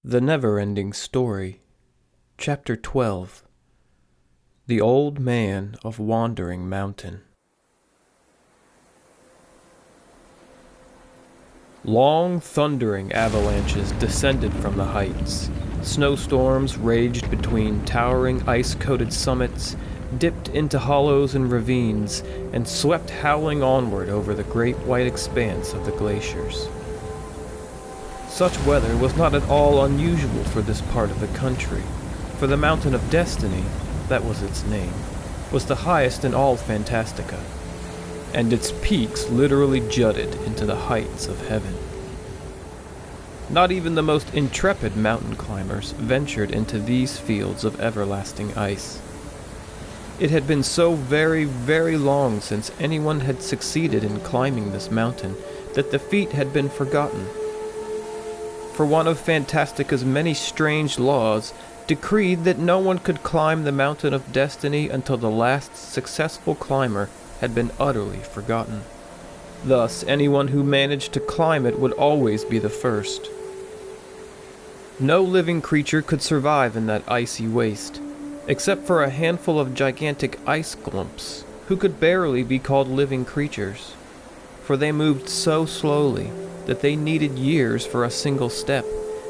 The Neverending Story, Chapter 12. The Old Man of Wandering Mountain. Long, thundering avalanches descended from the heights. Snowstorms raged between towering ice-coated summits, dipped into hollows and ravines, and swept howling onward over the great white expanse of the glaciers. Such weather was not at all unusual for this part of the country, for the Mountain of Destiny, that was its name, was the highest in all Fantastica, and its peaks literally jutted into the heights of heaven. Not even the most intrepid mountain climbers ventured into these fields of everlasting ice. It had been so very, very long since anyone had succeeded in climbing this mountain that the feat had been forgotten. For one of Fantastica's many strange laws, decreed that no one could climb the Mountain of Destiny until the last successful climber had been utterly forgotten. Thus, anyone who managed to climb it would always be the first. No living creature could survive in that icy waste, except for a handful of gigantic ice glumps, who could barely be called living creatures, for they moved so slowly that they needed years for a single step,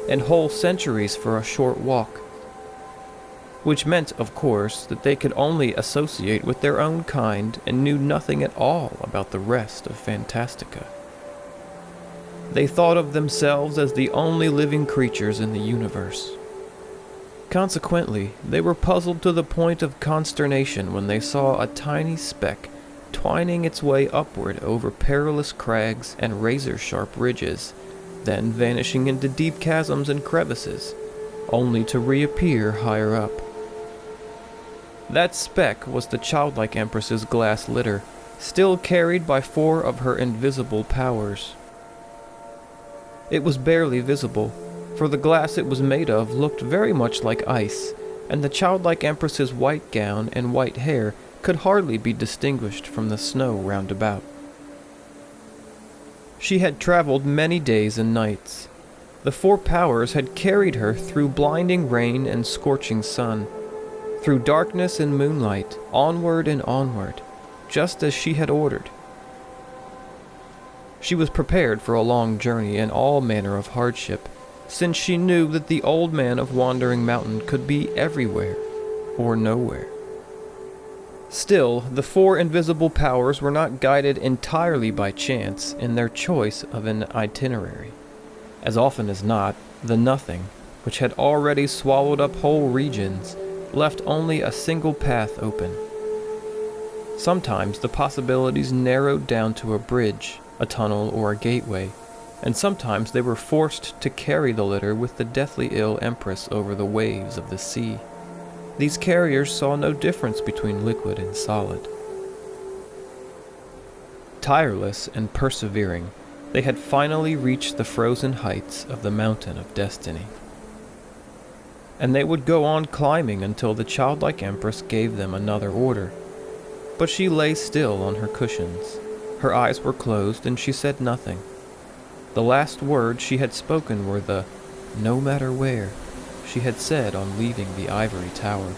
and whole centuries for a short walk. Which meant, of course, that they could only associate with their own kind and knew nothing at all about the rest of Fantastica. They thought of themselves as the only living creatures in the universe. Consequently, they were puzzled to the point of consternation when they saw a tiny speck twining its way upward over perilous crags and razor-sharp ridges, then vanishing into deep chasms and crevices, only to reappear higher up. That speck was the childlike Empress's glass litter, still carried by 4 of her invisible powers. It was barely visible, for the glass it was made of looked very much like ice, and the childlike Empress's white gown and white hair could hardly be distinguished from the snow round about. She had traveled many days and nights. The 4 powers had carried her through blinding rain and scorching sun, through darkness and moonlight, onward and onward, just as she had ordered. She was prepared for a long journey and all manner of hardship, since she knew that the Old Man of Wandering Mountain could be everywhere or nowhere. Still, the 4 invisible powers were not guided entirely by chance in their choice of an itinerary. As often as not, the Nothing, which had already swallowed up whole regions, left only a single path open. Sometimes the possibilities narrowed down to a bridge, a tunnel, or a gateway, and sometimes they were forced to carry the litter with the deathly ill Empress over the waves of the sea. These carriers saw no difference between liquid and solid. Tireless and persevering, they had finally reached the frozen heights of the Mountain of Destiny. And they would go on climbing until the childlike Empress gave them another order. But she lay still on her cushions. Her eyes were closed and she said nothing. The last words she had spoken were the "no matter where" she had said on leaving the ivory tower.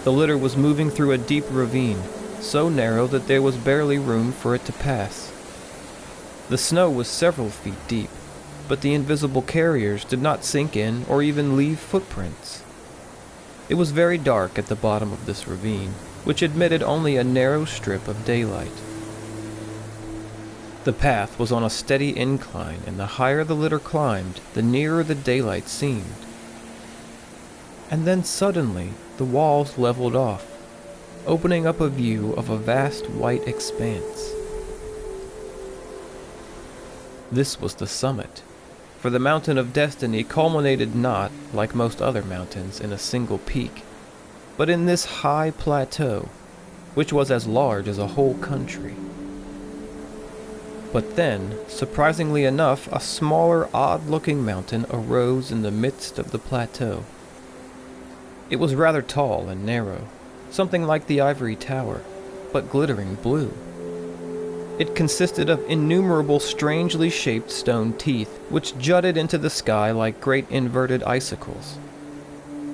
The litter was moving through a deep ravine, so narrow that there was barely room for it to pass. The snow was several feet deep, but the invisible carriers did not sink in or even leave footprints. It was very dark at the bottom of this ravine, which admitted only a narrow strip of daylight. The path was on a steady incline, and the higher the litter climbed, the nearer the daylight seemed. And then suddenly, the walls leveled off, opening up a view of a vast white expanse. This was the summit, for the Mountain of Destiny culminated not, like most other mountains, in a single peak, but in this high plateau, which was as large as a whole country. But then, surprisingly enough, a smaller, odd-looking mountain arose in the midst of the plateau. It was rather tall and narrow, something like the ivory tower, but glittering blue. It consisted of innumerable strangely shaped stone teeth, which jutted into the sky like great inverted icicles.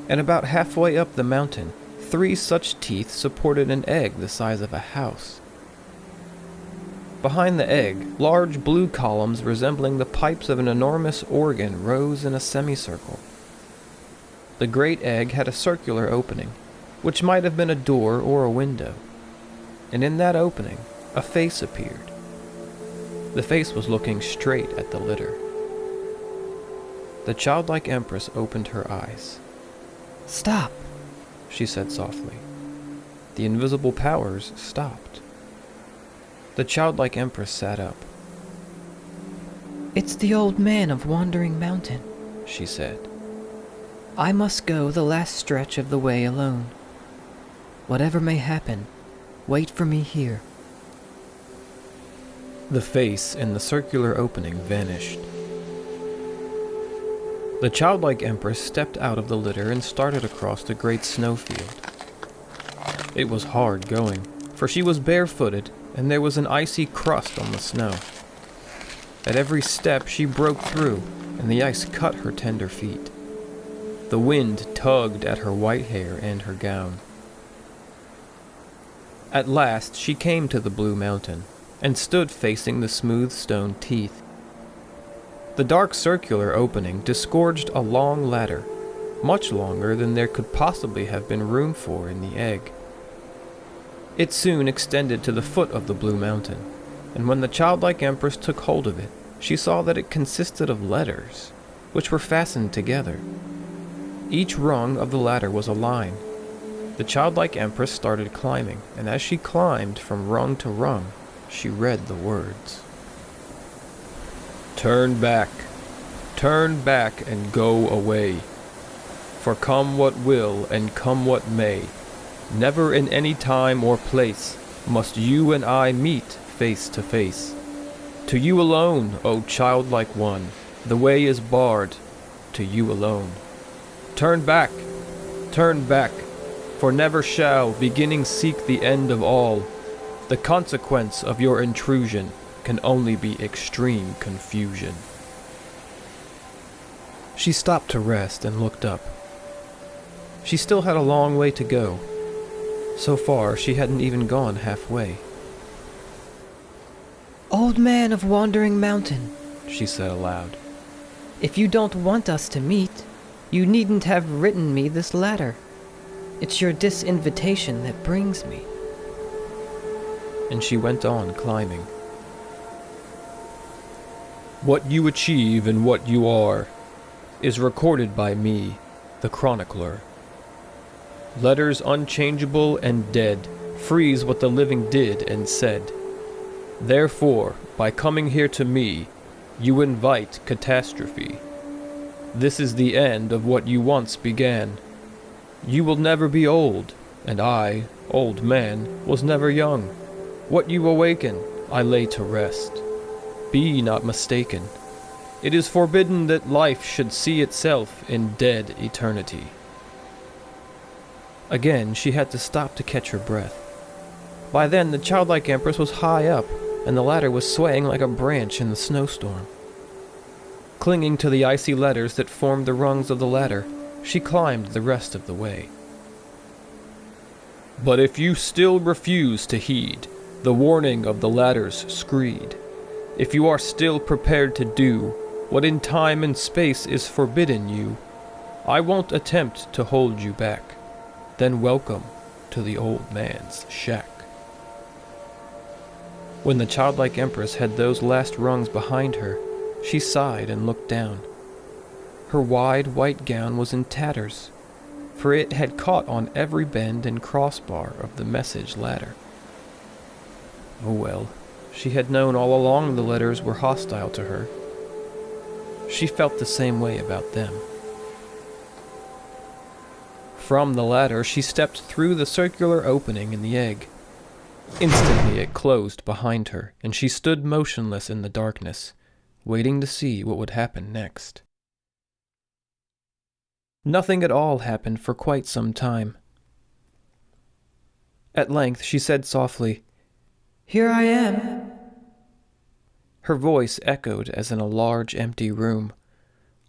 And about halfway up the mountain, 3 such teeth supported an egg the size of a house. Behind the egg, large blue columns resembling the pipes of an enormous organ rose in a semicircle. The great egg had a circular opening, which might have been a door or a window, and in that opening, a face appeared. The face was looking straight at the litter. The childlike empress opened her eyes. "Stop," she said softly. The invisible powers stopped. The childlike empress sat up. "It's the old man of Wandering Mountain," she said. "I must go the last stretch of the way alone. Whatever may happen, wait for me here." The face in the circular opening vanished. The childlike empress stepped out of the litter and started across the great snowfield. It was hard going, for she was barefooted and there was an icy crust on the snow. At every step she broke through, and the ice cut her tender feet. The wind tugged at her white hair and her gown. At last she came to the blue mountain, and stood facing the smooth stone teeth. The dark circular opening disgorged a long ladder, much longer than there could possibly have been room for in the egg. It soon extended to the foot of the blue mountain, and when the childlike empress took hold of it, she saw that it consisted of letters, which were fastened together. Each rung of the ladder was a line. The childlike empress started climbing, and as she climbed from rung to rung, she read the words. Turn back and go away. For come what will and come what may, never in any time or place must you and I meet face to face. To you alone, O childlike one, the way is barred, to you alone. Turn back, for never shall beginning seek the end of all. The consequence of your intrusion can only be extreme confusion. She stopped to rest and looked up. She still had a long way to go. So far, she hadn't even gone halfway. "Old man of Wandering Mountain," she said aloud. "if you don't want us to meet, you needn't have written me this letter. It's your disinvitation that brings me." And she went on climbing. What you achieve and what you are is recorded by me, the chronicler. Letters unchangeable and dead freeze what the living did and said. Therefore, by coming here to me, you invite catastrophe. This is the end of what you once began. You will never be old, and I, old man, was never young. What you awaken, I lay to rest. Be not mistaken. It is forbidden that life should see itself in dead eternity. Again, she had to stop to catch her breath. By then, the childlike empress was high up, and the ladder was swaying like a branch in the snowstorm. Clinging to the icy letters that formed the rungs of the ladder, she climbed the rest of the way. But if you still refuse to heed the warning of the ladder's screed, if you are still prepared to do what in time and space is forbidden you, I won't attempt to hold you back. Then welcome to the old man's shack. When the childlike empress had those last rungs behind her, she sighed and looked down. Her wide white gown was in tatters, for it had caught on every bend and crossbar of the message ladder. Oh well, she had known all along the letters were hostile to her. She felt the same way about them. From the ladder, she stepped through the circular opening in the egg. Instantly it closed behind her, and she stood motionless in the darkness, waiting to see what would happen next. Nothing at all happened for quite some time. At length she said softly, "Here I am." Her voice echoed as in a large empty room.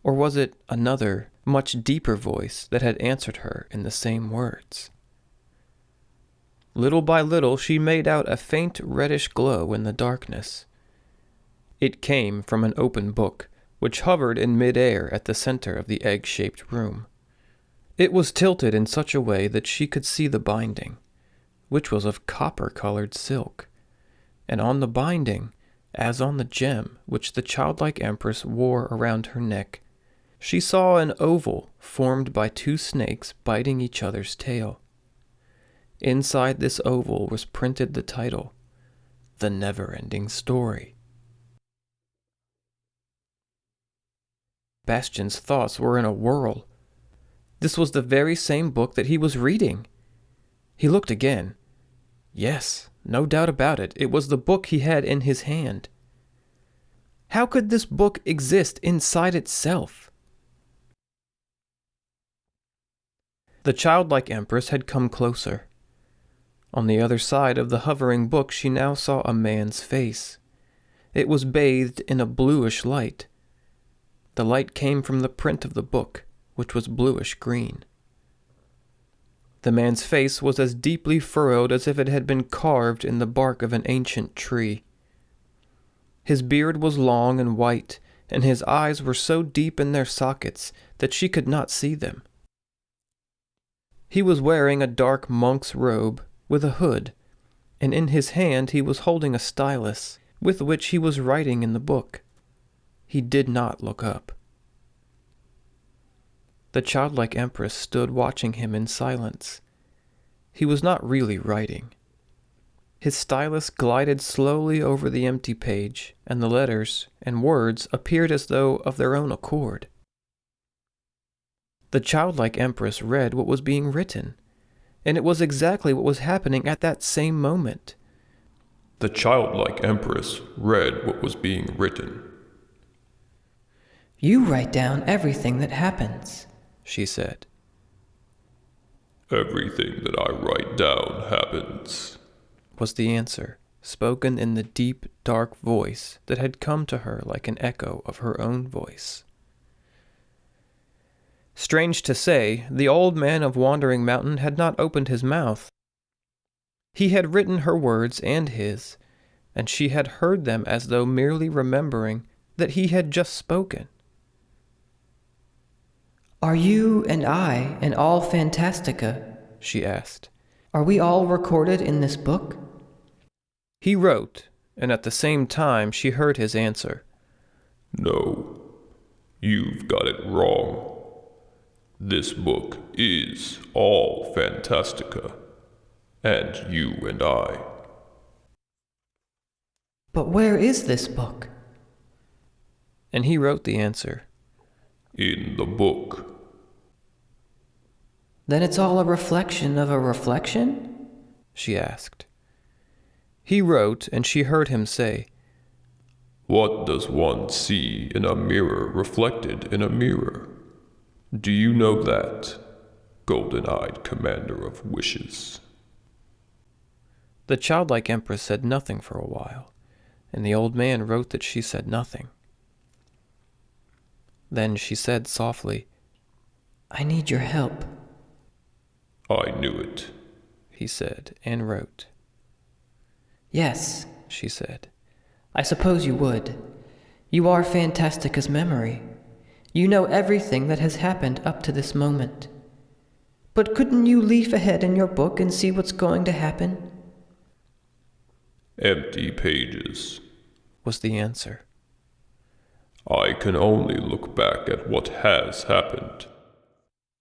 Or was it another, much deeper voice that had answered her in the same words? Little by little she made out a faint reddish glow in the darkness. It came from an open book, which hovered in mid-air at the center of the egg-shaped room. It was tilted in such a way that she could see the binding, which was of copper-colored silk, and on the binding, as on the gem which the childlike empress wore around her neck, she saw an oval formed by two snakes biting each other's tail. Inside this oval was printed the title, The Neverending Story. Bastion's thoughts were in a whirl. This was the very same book that he was reading. He looked again. Yes, no doubt about it, it was the book he had in his hand. How could this book exist inside itself? The childlike empress had come closer. On the other side of the hovering book she now saw a man's face. It was bathed in a bluish light. The light came from the print of the book, which was bluish-green. The man's face was as deeply furrowed as if it had been carved in the bark of an ancient tree. His beard was long and white, and his eyes were so deep in their sockets that she could not see them. He was wearing a dark monk's robe with a hood, and in his hand he was holding a stylus, with which he was writing in the book. He did not look up. The childlike empress stood watching him in silence. He was not really writing. His stylus glided slowly over the empty page, and the letters and words appeared as though of their own accord. The childlike empress read what was being written, and it was exactly what was happening at that same moment. The childlike empress read what was being written. You write down everything that happens, she said. Everything that I write down happens, was the answer, spoken in the deep, dark voice that had come to her like an echo of her own voice. Strange to say, the old man of Wandering Mountain had not opened his mouth. He had written her words and his, and she had heard them as though merely remembering that he had just spoken. Are you and I and all Fantastica, she asked, are we all recorded in this book? He wrote, and at the same time she heard his answer. No, you've got it wrong. This book is all Fantastica, and you and I. But where is this book? And he wrote the answer. In the book. Then it's all a reflection of a reflection? She asked. He wrote, and she heard him say, What does one see in a mirror reflected in a mirror? Do you know that, golden-eyed commander of wishes? The childlike empress said nothing for a while, and the old man wrote that she said nothing. Then she said softly, I need your help. I knew it, he said, and wrote. Yes, she said. I suppose you would. You are Fantastica's memory. You know everything that has happened up to this moment. But couldn't you leaf ahead in your book and see what's going to happen? Empty pages, was the answer. I can only look back at what has happened.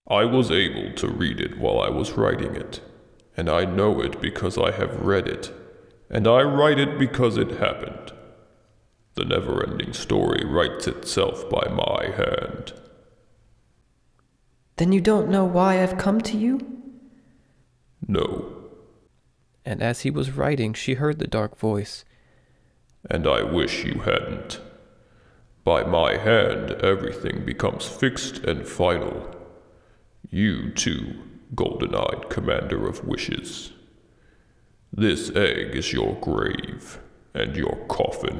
I was able to read it while I was writing it, and I know it because I have read it, and I write it because it happened. The never-ending story writes itself by my hand. Then you don't know why I've come to you? No. And as he was writing, she heard the dark voice. And I wish you hadn't. By my hand, everything becomes fixed and final. You too, golden-eyed commander of wishes. This egg is your grave and your coffin.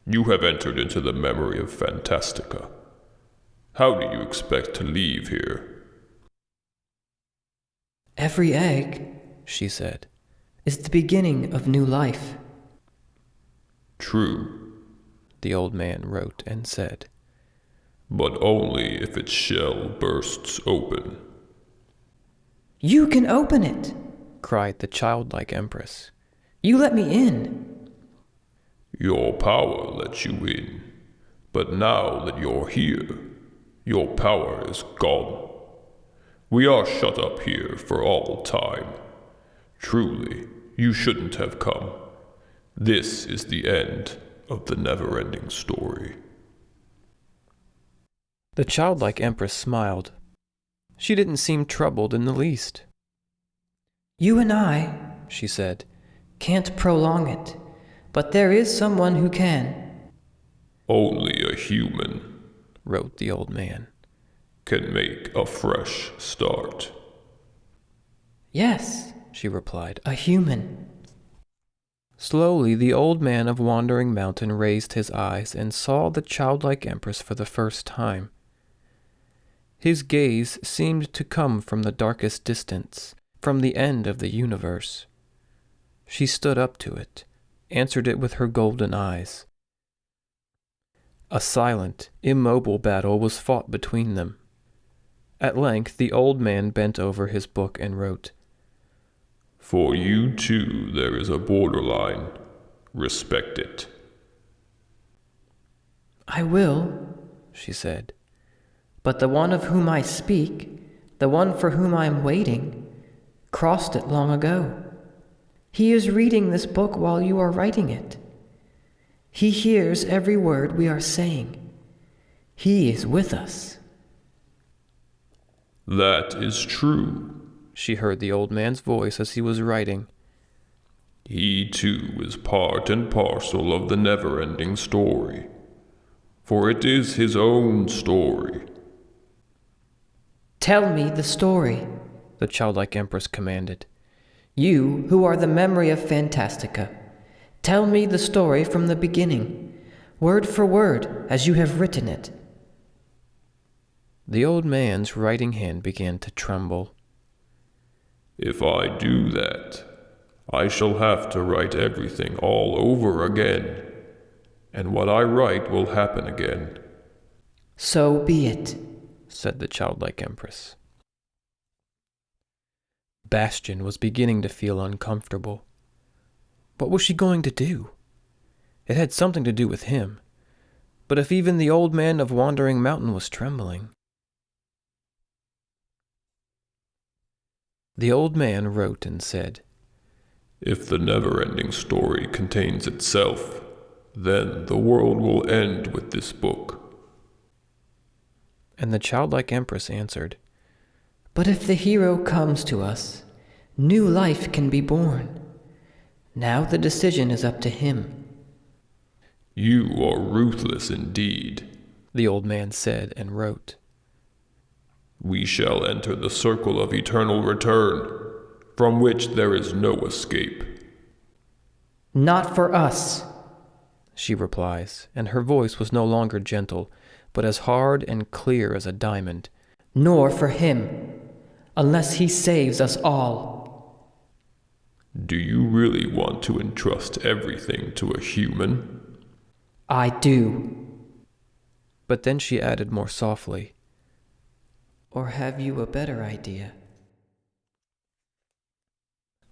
You have entered into the memory of Fantastica. How do you expect to leave here? Every egg, she said, is the beginning of new life. True, the old man wrote and said. But only if its shell bursts open. You can open it, cried the childlike empress. You let me in. Your power lets you in, but now that you're here, your power is gone. We are shut up here for all time. Truly, you shouldn't have come. This is the end of the Neverending story. The childlike empress smiled. She didn't seem troubled in the least. You and I, she said, can't prolong it, but there is someone who can. Only a human, wrote the old man, can make a fresh start. Yes, she replied, a human. Slowly, the old man of Wandering Mountain raised his eyes and saw the childlike empress for the first time. His gaze seemed to come from the darkest distance, from the end of the universe. She stood up to it, answered it with her golden eyes. A silent, immobile battle was fought between them. At length, the old man bent over his book and wrote, For you too there is a borderline. Respect it. I will, she said. But the one of whom I speak, the one for whom I am waiting, crossed it long ago. He is reading this book while you are writing it. He hears every word we are saying. He is with us. That is true, she heard the old man's voice as he was writing. He too is part and parcel of the never-ending story, for it is his own story. Tell me the story, the childlike empress commanded. You, who are the memory of Fantastica, tell me the story from the beginning, word for word, as you have written it. The old man's writing hand began to tremble. If I do that, I shall have to write everything all over again, and what I write will happen again. So be it, said the childlike empress. Bastion was beginning to feel uncomfortable. What was she going to do? It had something to do with him. But if even the old man of Wandering Mountain was trembling... The old man wrote and said, If the never-ending story contains itself, then the world will end with this book. And the childlike empress answered, But if the hero comes to us, new life can be born. Now the decision is up to him. You are ruthless indeed, the old man said and wrote. We shall enter the circle of eternal return, from which there is no escape. Not for us, she replies, and her voice was no longer gentle, but as hard and clear as a diamond. Nor for him, unless he saves us all. Do you really want to entrust everything to a human? I do. But then she added more softly, Or have you a better idea?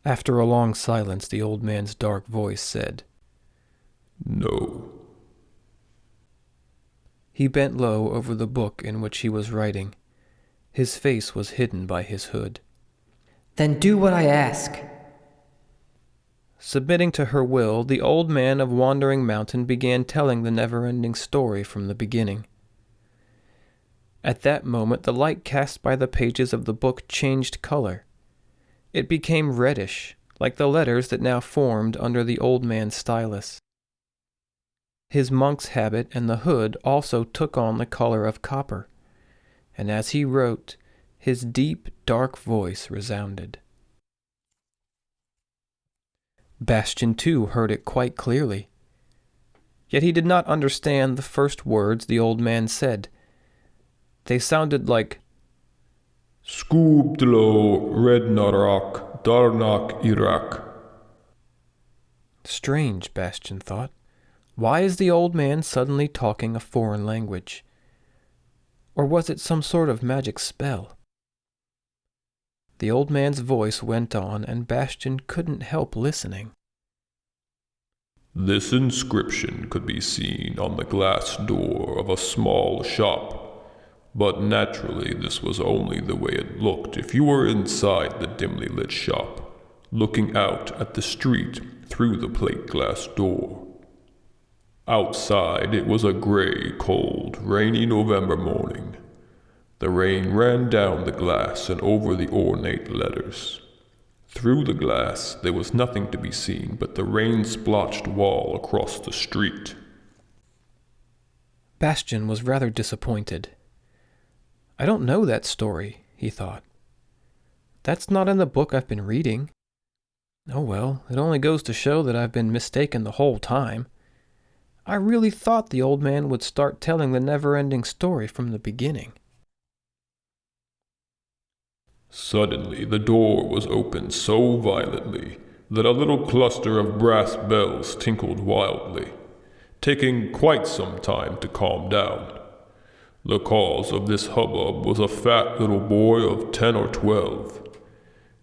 After a long silence, the old man's dark voice said, No. He bent low over the book in which he was writing. His face was hidden by his hood. Then do what I ask. Submitting to her will, the old man of Wandering Mountain began telling the never-ending story from the beginning. At that moment, the light cast by the pages of the book changed color. It became reddish, like the letters that now formed under the old man's stylus. His monk's habit and the hood also took on the color of copper, and as he wrote, his deep, dark voice resounded. Bastion too heard it quite clearly. yet he did not understand the first words the old man said. They sounded like Scoobdlo rednarak darnak Iraq. Strange, Bastion thought. Why is the old man suddenly talking a foreign language? Or was it some sort of magic spell? The old man's voice went on, and Bastion couldn't help listening. This inscription could be seen on the glass door of a small shop, but naturally this was only the way it looked if you were inside the dimly lit shop, looking out at the street through the plate glass door. Outside it was a gray, cold, rainy November morning. The rain ran down the glass and over the ornate letters. Through the glass there was nothing to be seen but the rain-splotched wall across the street. Bastion was rather disappointed. I don't know that story, he thought. That's not in the book I've been reading. Oh well, it only goes to show that I've been mistaken the whole time. I really thought the old man would start telling the never-ending story from the beginning. Suddenly the door was opened so violently that a little cluster of brass bells tinkled wildly, taking quite some time to calm down. The cause of this hubbub was a fat little boy of 10 or 12.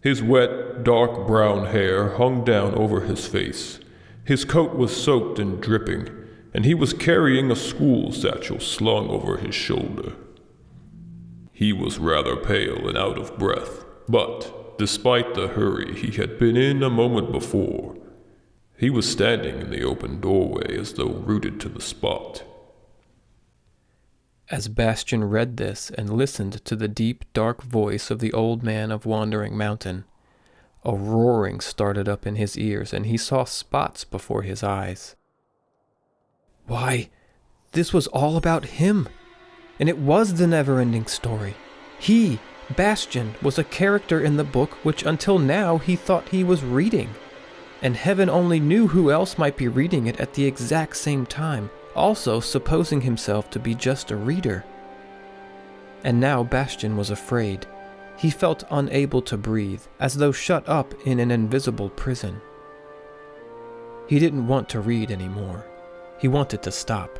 His wet, dark brown hair hung down over his face. His coat was soaked and dripping, and he was carrying a school satchel slung over his shoulder. He was rather pale and out of breath, but despite the hurry he had been in a moment before, he was standing in the open doorway as though rooted to the spot. As Bastion read this and listened to the deep, dark voice of the old man of Wandering Mountain, a roaring started up in his ears and he saw spots before his eyes. Why, this was all about him! And it was the never-ending story. He, Bastion, was a character in the book which until now he thought he was reading. And heaven only knew who else might be reading it at the exact same time, also supposing himself to be just a reader. And now Bastion was afraid. He felt unable to breathe, as though shut up in an invisible prison. He didn't want to read anymore. He wanted to stop.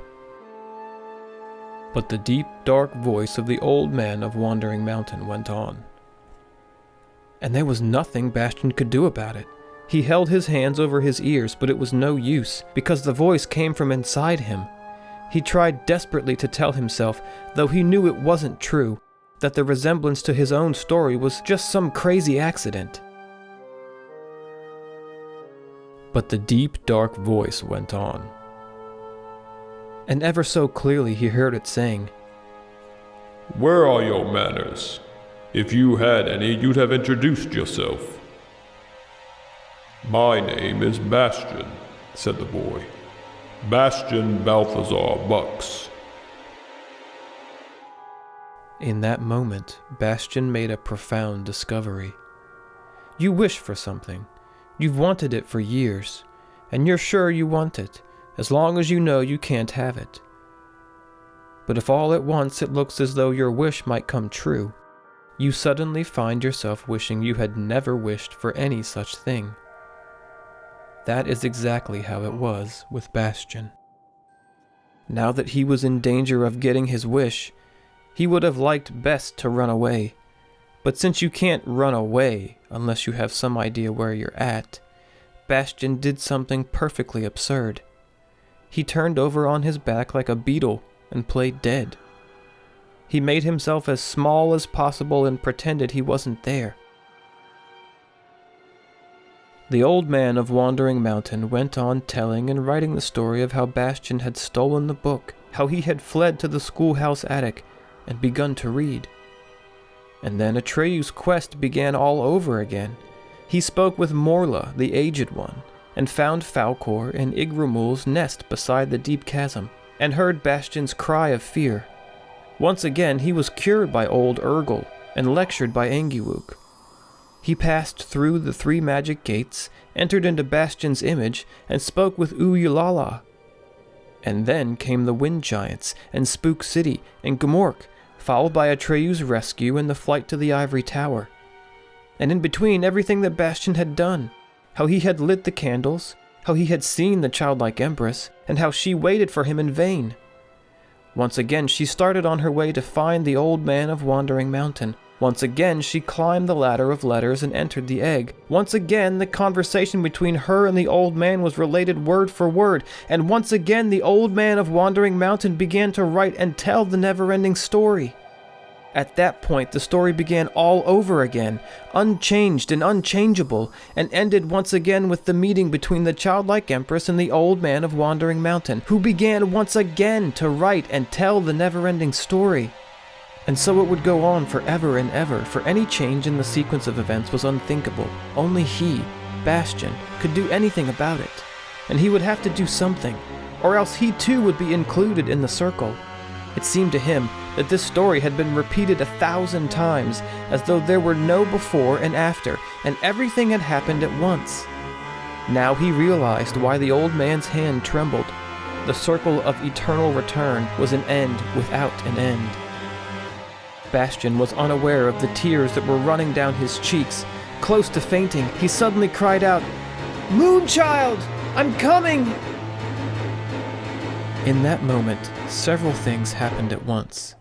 But the deep, dark voice of the old man of Wandering Mountain went on. And there was nothing Bastion could do about it. He held his hands over his ears, but it was no use, because the voice came from inside him. He tried desperately to tell himself, though he knew it wasn't true, that the resemblance to his own story was just some crazy accident. But the deep, dark voice went on. And ever so clearly he heard it saying, Where are your manners? If you had any, you'd have introduced yourself. My name is Bastion, said the boy. Bastion Balthazar Bucks. In that moment, Bastion made a profound discovery. You wish for something. You've wanted it for years, and you're sure you want it, as long as you know you can't have it. But if all at once it looks as though your wish might come true, you suddenly find yourself wishing you had never wished for any such thing. That is exactly how it was with Bastion. Now that he was in danger of getting his wish, he would have liked best to run away. But since you can't run away unless you have some idea where you're at, Bastion did something perfectly absurd. He turned over on his back like a beetle and played dead. He made himself as small as possible and pretended he wasn't there. The old man of Wandering Mountain went on telling and writing the story of how Bastion had stolen the book, how he had fled to the schoolhouse attic and begun to read. And then Atreyu's quest began all over again. He spoke with Morla, the Aged One, and found Falkor in Igrumul's nest beside the deep chasm, and heard Bastion's cry of fear. Once again he was cured by old Eärendil and lectured by Angiwook. He passed through the 3 magic gates, entered into Bastion's image, and spoke with Uyulala. And then came the Wind Giants, and Spook City, and Gmork, followed by Atreyu's rescue and the flight to the Ivory Tower. And in between, everything that Bastion had done. How he had lit the candles, how he had seen the childlike Empress, and how she waited for him in vain. Once again, she started on her way to find the Old Man of Wandering Mountain. Once again, she climbed the ladder of letters and entered the egg. Once again, the conversation between her and the Old Man was related word for word. And once again, the Old Man of Wandering Mountain began to write and tell the never-ending story. At that point, the story began all over again, unchanged and unchangeable, and ended once again with the meeting between the childlike Empress and the Old Man of Wandering Mountain, who began once again to write and tell the never-ending story. And so it would go on forever and ever, for any change in the sequence of events was unthinkable. Only he, Bastion, could do anything about it. And he would have to do something, or else he too would be included in the circle. It seemed to him that this story had been repeated 1,000 times, as though there were no before and after, and everything had happened at once. Now he realized why the old man's hand trembled. The circle of eternal return was an end without an end. Bastion was unaware of the tears that were running down his cheeks. Close to fainting, he suddenly cried out, "Moonchild! I'm coming!" In that moment, several things happened at once.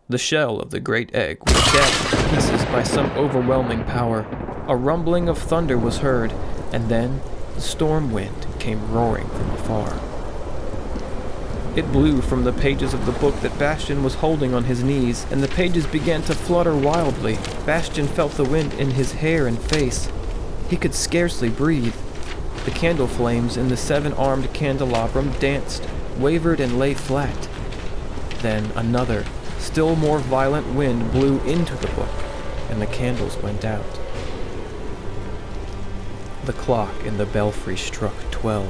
The shell of the great egg was dashed to pieces by some overwhelming power. A rumbling of thunder was heard, and then the storm wind came roaring from afar. It blew from the pages of the book that Bastion was holding on his knees, and the pages began to flutter wildly. Bastion felt the wind in his hair and face. He could scarcely breathe. The candle flames in the 7-armed candelabrum danced, wavered, and lay flat. Then another, still more violent wind blew into the book, and the candles went out. The clock in the belfry struck 12.